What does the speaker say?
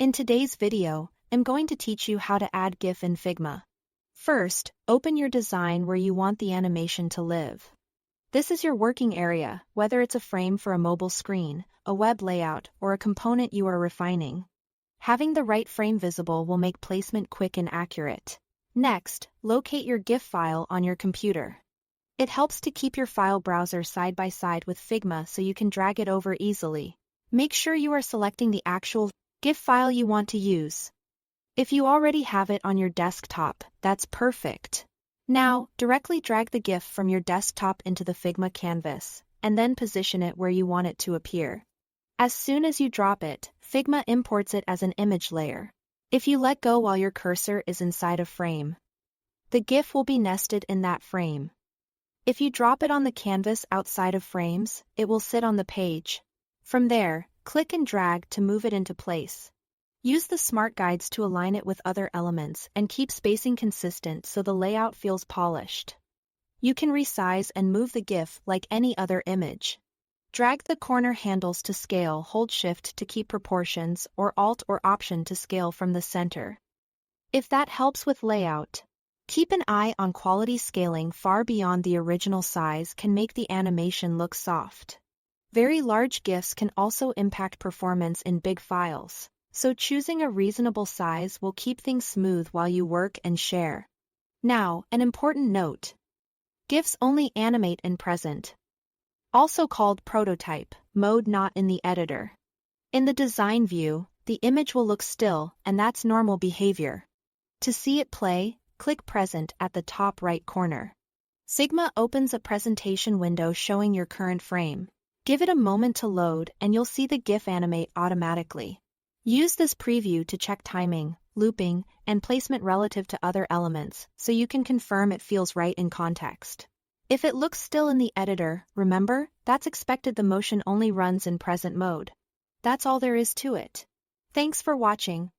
In today's video, I'm going to teach you how to add GIF in Figma. First, open your design where you want the animation to live. This is your working area, whether it's a frame for a mobile screen, a web layout, or a component you are refining. Having the right frame visible will make placement quick and accurate. Next, locate your GIF file on your computer. It helps to keep your file browser side by side with Figma so you can drag it over easily. Make sure you are selecting the actual GIF file you want to use. If you already have it on your desktop, that's perfect. Now, directly drag the GIF from your desktop into the Figma canvas, and then position it where you want it to appear. As soon as you drop it, Figma imports it as an image layer. If you let go while your cursor is inside a frame, the GIF will be nested in that frame. If you drop it on the canvas outside of frames, it will sit on the page. From there, click and drag to move it into place. Use the smart guides to align it with other elements and keep spacing consistent so the layout feels polished. You can resize and move the GIF like any other image. Drag the corner handles to scale, hold Shift to keep proportions, or Alt or Option to scale from the center. If that helps with layout, keep an eye on quality. Scaling far beyond the original size can make the animation look soft. Very large GIFs can also impact performance in big files, so choosing a reasonable size will keep things smooth while you work and share. Now, an important note. GIFs only animate in present, also called prototype mode, not in the editor. In the design view, the image will look still, and that's normal behavior. To see it play, click Present at the top right corner. Figma opens a presentation window showing your current frame. Give it a moment to load and you'll see the GIF animate automatically. Use this preview to check timing, looping, and placement relative to other elements so you can confirm it feels right in context. If it looks still in the editor, remember, that's expected. The motion only runs in present mode. That's all there is to it. Thanks for watching.